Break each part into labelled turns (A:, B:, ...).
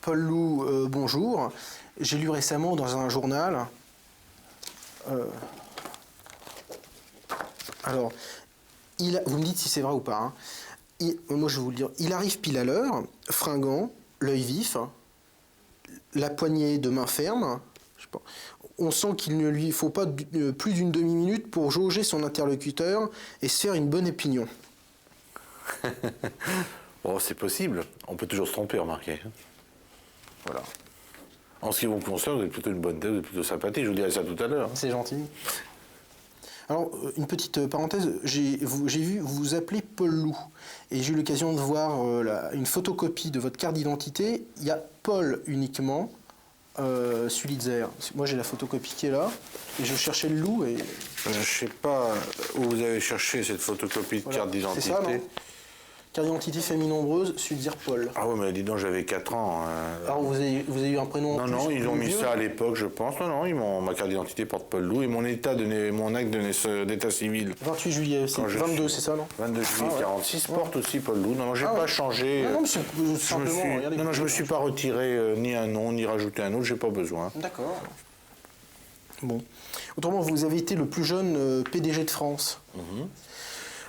A: Paul Loup, bonjour. J'ai lu récemment dans un journal. Alors, vous me dites si c'est vrai ou pas. Hein. Moi, je vais vous le dire. Il arrive pile à l'heure, fringant, l'œil vif, la poignée de main ferme. Je sais pas. On sent qu'il ne lui faut pas plus d'une demi-minute pour jauger son interlocuteur et se faire une bonne opinion.
B: Bon, c'est possible. On peut toujours se tromper, remarquez.
A: Voilà.
B: En ce qui vous concerne, vous êtes plutôt une bonne tête, vous êtes plutôt sympathique, je vous dirai ça tout à l'heure.
A: C'est gentil. Alors, une petite parenthèse, j'ai vu, vous vous appelez Paul Loup, et j'ai eu l'occasion de voir une photocopie de votre carte d'identité. Il y a Paul uniquement, Sulitzer. Moi, j'ai la photocopie qui est là, et je cherchais le loup, et...
B: Je ne sais pas où vous avez cherché cette photocopie de carte d'identité.
A: C'est ça, non ? Carte d'identité famille nombreuse, Sulitzer Paul.
B: Ah oui, mais dis donc, j'avais 4 ans.
A: Alors, vous avez eu un prénom en
B: Non,
A: plus,
B: ils ont mis
A: vieux.
B: ça à l'époque, je pense. Non, ma carte d'identité porte Paul Loup et mon acte d'état civil.
A: 28 juillet, c'est 22, c'est ça, non ?
B: 22 juillet 46 porte aussi Paul Loup. Non, j'ai pas changé.
A: Non, mais c'est simplement...
B: Je me suis pas retiré ni un nom, ni rajouté un autre, j'ai pas besoin.
A: D'accord. Bon. Autrement, vous avez été le plus jeune PDG de France.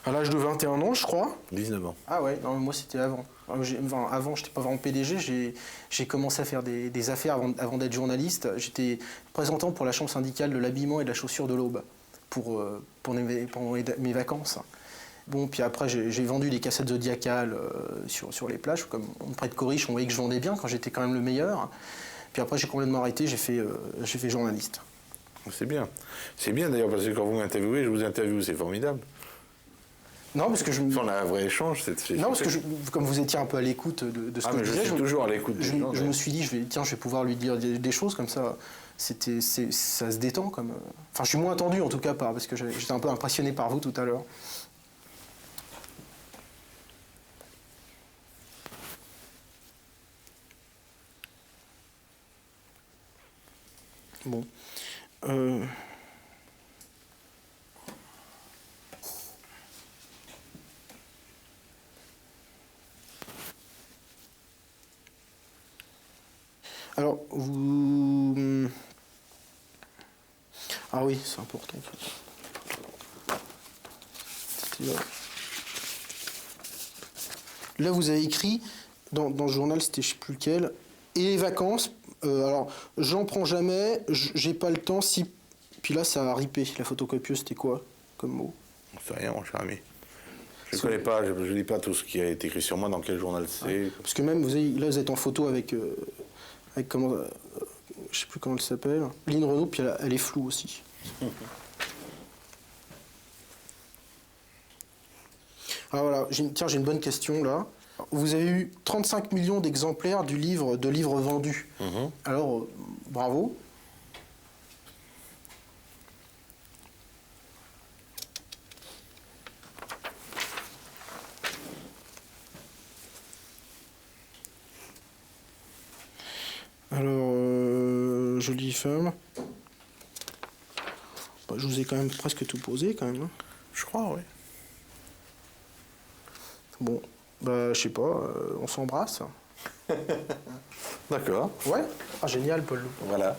A: À l'âge de 21 ans, je crois.
B: 19 ans.
A: Ah ouais, non, moi c'était avant. Avant, je n'étais pas vraiment PDG, j'ai commencé à faire des affaires avant d'être journaliste. J'étais représentant pour la chambre syndicale de l'habillement et de la chaussure de l'Aube pour mes vacances. Bon, puis après, j'ai vendu des cassettes zodiacales sur les plages. Comme on me prête Coriche, on voyait que je vendais bien quand j'étais quand même le meilleur. Puis après, j'ai complètement arrêté, j'ai fait journaliste.
B: C'est bien. C'est bien d'ailleurs, parce que quand vous m'interviewez, je vous interviewe, c'est formidable.
A: Non, parce que
B: on a un vrai échange.
A: Non, parce que comme vous étiez un peu à l'écoute de ce que je disais,
B: je suis toujours à l'écoute.
A: Je me suis dit, je vais pouvoir lui dire des choses comme ça. Ça se détend comme. Enfin, je suis moins attendu en tout cas parce que j'étais un peu impressionné par vous tout à l'heure. Bon. Alors, vous... Ah oui, c'est important. Là, vous avez écrit, dans le journal, c'était je ne sais plus lequel, et les vacances, alors, j'en prends jamais, j'ai pas le temps, si... Puis là, ça a ripé. La photocopieuse, c'était quoi comme mot?
B: C'est rien, mon cher ami. Je ne connais pas, je ne lis pas tout ce qui a été écrit sur moi, dans quel journal c'est.
A: Parce que même, là, vous êtes en photo avec comment, je sais plus comment elle s'appelle, Lynn Renaud, puis elle est floue aussi. Alors voilà, j'ai une bonne question là. Vous avez eu 35 millions d'exemplaires de livres vendus. Alors, bravo. Alors, jolie femme. Bah, je vous ai quand même presque tout posé, quand même. Hein.
B: Je crois, oui.
A: Bon, bah, je sais pas, on s'embrasse.
B: D'accord.
A: Ouais. Ah, génial, Paul Loup.
B: Voilà.